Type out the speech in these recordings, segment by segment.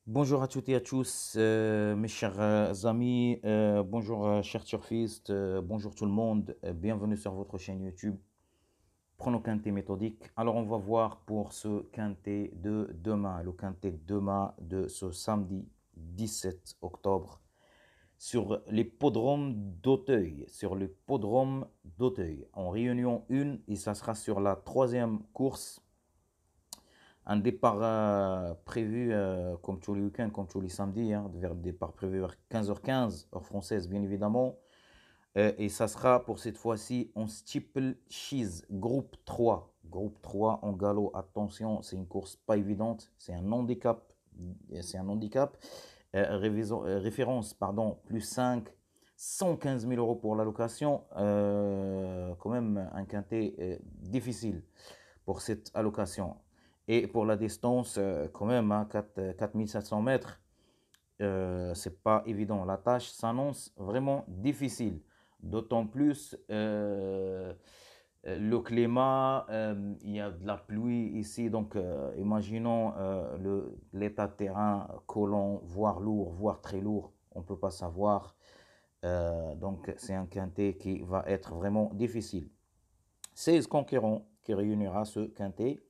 Bonjour à toutes et à tous, mes chers amis, bonjour chers turfistes, bonjour tout le monde, bienvenue sur votre chaîne YouTube Prono Quintet méthodique. Alors on va voir pour ce quintet de demain, le quintet de demain de ce samedi 17 octobre sur l'hippodrome d'Auteuil, en réunion 1 et ça sera sur la troisième course. Un départ prévu comme tous les week-ends, comme tous les samedis, hein, départ prévu vers 15h15, heure française bien évidemment. Et ça sera pour cette fois-ci en steeple cheese, groupe 3. Groupe 3 en galop, attention, c'est une course pas évidente, c'est un handicap. C'est un handicap. Référence, pardon, plus 5, 115 000 euros pour l'allocation. Quand même un quintet difficile pour cette allocation. Et pour la distance, quand même, hein, 4700 mètres, c'est pas évident. La tâche s'annonce vraiment difficile. D'autant plus le climat, il y a de la pluie ici, donc imaginons l'état de terrain collant, voire lourd, voire très lourd, on ne peut pas savoir. Donc c'est un quintet qui va être vraiment difficile. 16 conquérants qui réunira ce quintet.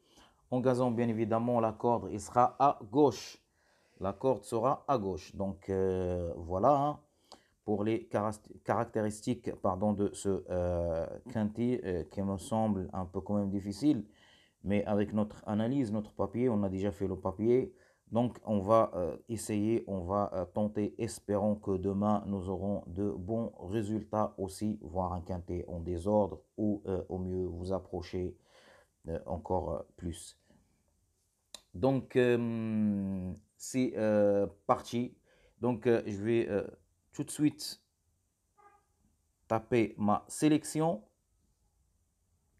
En gazon, bien évidemment, la corde il sera à gauche. La corde sera à gauche. Donc voilà hein, pour les caractéristiques pardon, de ce quintet qui me semble un peu quand même difficile. Mais avec notre analyse, notre papier, on a déjà fait le papier. Donc on va essayer, on va tenter, espérons que demain nous aurons de bons résultats aussi, voire un quintet en désordre ou au mieux vous approcher encore plus. Donc, c'est parti. Donc, je vais tout de suite taper ma sélection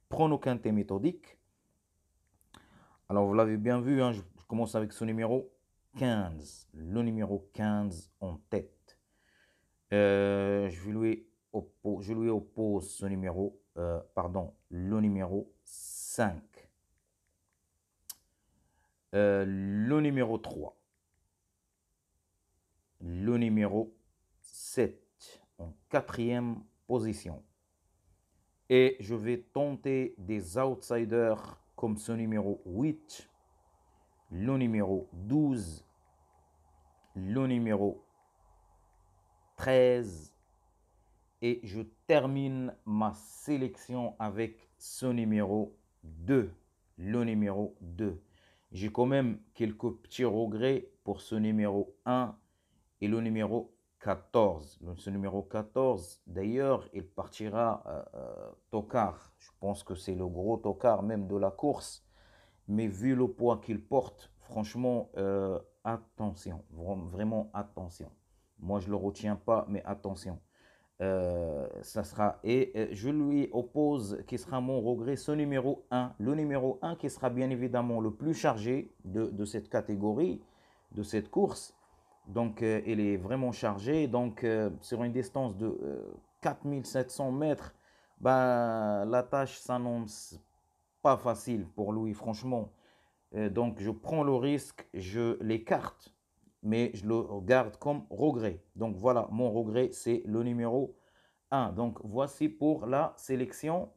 Prono Quintet méthodique. Alors, vous l'avez bien vu, hein, je commence avec ce numéro 15. Le numéro 15 en tête. Je lui oppose ce numéro, le numéro 5. Le numéro 3. Le numéro 7 en quatrième position. Et je vais tenter des outsiders comme ce numéro 8, le numéro 12, le numéro 13. Et je termine ma sélection avec ce numéro 2, le numéro 2. J'ai quand même quelques petits regrets pour ce numéro 1 et le numéro 14. Ce numéro 14, d'ailleurs, il partira tocard. Je pense que c'est le gros tocard même de la course. Mais vu le poids qu'il porte, franchement, attention. Vraiment attention. Moi, je ne le retiens pas, mais attention. Ça sera, et je lui oppose, qui sera mon regret, ce numéro 1. Le numéro 1 qui sera bien évidemment le plus chargé de cette catégorie, de cette course. Donc, il est vraiment chargé. Donc, sur une distance de 4700 mètres, ben, la tâche s'annonce pas facile pour lui, franchement. Donc, je prends le risque, je l'écarte, mais je le garde comme regret. Donc, voilà, mon regret, c'est le numéro 1. Donc, voici pour la sélection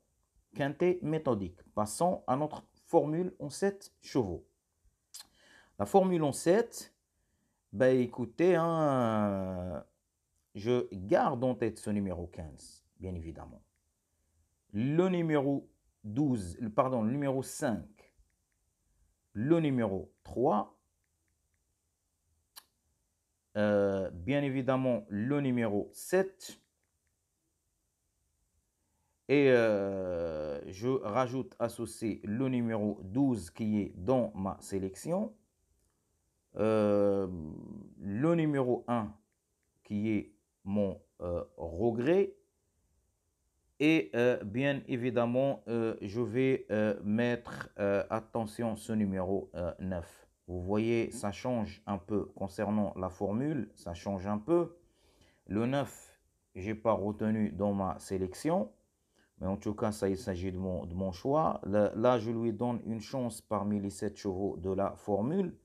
quintet méthodique. Passons à notre formule en 7 chevaux. La formule en 7, ben écoutez, hein, je garde en tête ce numéro 15, bien évidemment. Le numéro 12, pardon, le numéro 5, le numéro 3, bien évidemment le numéro 7, et je rajoute associé le numéro 12 qui est dans ma sélection, le numéro 1 qui est mon regret. Et bien évidemment, je vais mettre, attention, ce numéro 9. Vous voyez, ça change un peu concernant la formule, ça change un peu. Le 9, je n'ai pas retenu dans ma sélection, mais en tout cas, ça, il s'agit de mon choix. Là, je lui donne une chance parmi les 7 chevaux de la formule.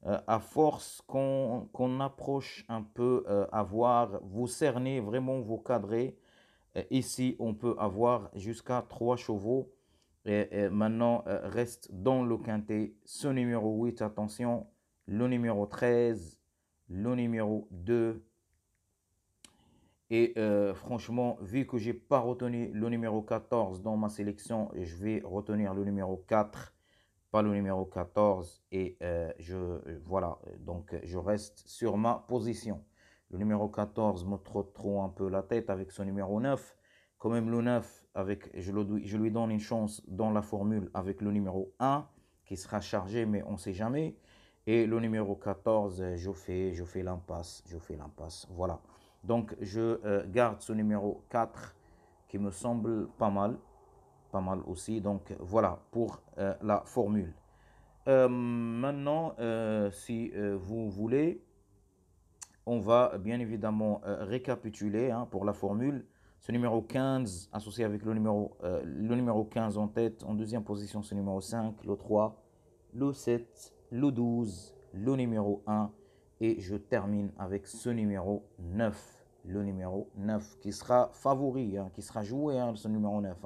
à force qu'on approche un peu avoir, vous cernez vraiment, vous cadrez. Ici, on peut avoir jusqu'à 3 chevaux. Et maintenant, reste dans le quintet ce numéro 8, attention, le numéro 13, le numéro 2. Et franchement, vu que j'ai pas retenu le numéro 14 dans ma sélection, je vais retenir le numéro 4, pas le numéro 14. Et voilà, donc je reste sur ma position. Le numéro 14 me trotte trop un peu la tête avec son numéro 9. Quand même le 9, je lui donne une chance dans la formule avec le numéro 1 qui sera chargé, mais on ne sait jamais. Et le numéro 14, je fais l'impasse. Voilà. Donc, je garde ce numéro 4 qui me semble pas mal. Pas mal aussi. Donc, voilà pour la formule. Maintenant, si vous voulez, on va bien évidemment récapituler pour la formule. Ce numéro 15 associé avec le numéro 15 en tête. En deuxième position, ce numéro 5, le 3, le 7, le 12, le numéro 1. Et je termine avec ce numéro 9. Le numéro 9 qui sera favori, qui sera joué, ce numéro 9.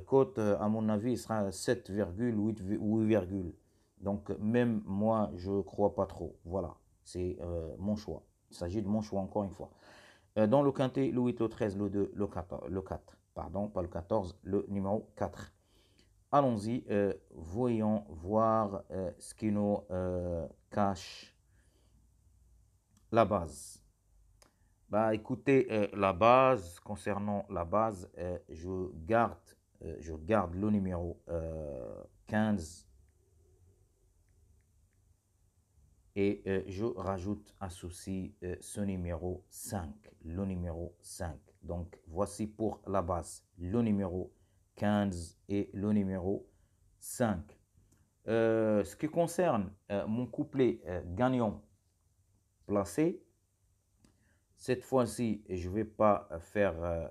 Cote, à mon avis, il sera 7,8. Donc, même moi, je ne crois pas trop. Voilà, c'est mon choix. Il s'agit de mon choix, encore une fois. Dans le quintet, le 8, le 13, le 2, le 4. Pardon, pas le 14, le numéro 4. Allons-y, voyons voir ce qui nous cache la base. Bah, écoutez, la base, concernant la base, je garde le numéro 15 et je rajoute, associe ce numéro 5, le numéro 5. Donc, voici pour la base, le numéro 15 et le numéro 5. Ce qui concerne mon couplet gagnant placé, cette fois-ci, je ne vais pas faire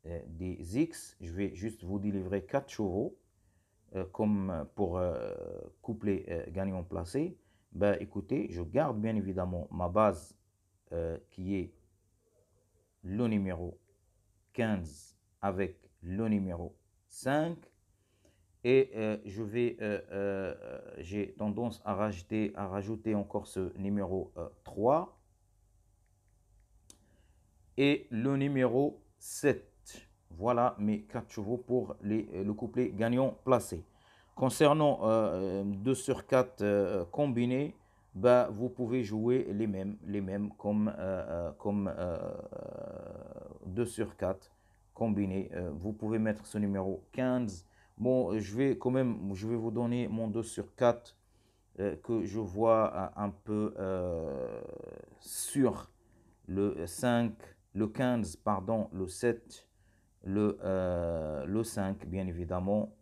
des X, je vais juste vous délivrer 4 chevaux comme pour couplet gagnant placé. Ben, écoutez, je garde bien évidemment ma base qui est le numéro 15 avec le numéro 5. Et j'ai tendance à rajouter encore ce numéro 3 et le numéro 7. Voilà mes 4 chevaux pour le couplet gagnant placé. Concernant 2 sur 4 combinés, bah, vous pouvez jouer les mêmes comme 2 sur 4 combinés. Vous pouvez mettre ce numéro 15. Bon, je vais vous donner mon 2 sur 4 que je vois un peu sur le 5, le 15, pardon, le 7, le 5, bien évidemment.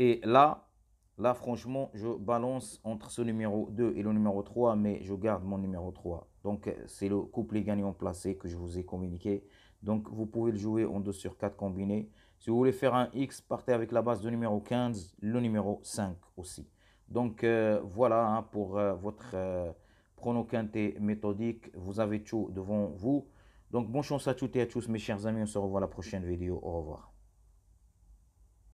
Et là, franchement, je balance entre ce numéro 2 et le numéro 3, mais je garde mon numéro 3. Donc, c'est le couplet gagnant placé que je vous ai communiqué. Donc, vous pouvez le jouer en 2 sur 4 combinés. Si vous voulez faire un X, partez avec la base de numéro 15, le numéro 5 aussi. Donc, voilà pour votre prono quintet méthodique. Vous avez tout devant vous. Donc, bonne chance à toutes et à tous, mes chers amis. On se revoit à la prochaine vidéo. Au revoir.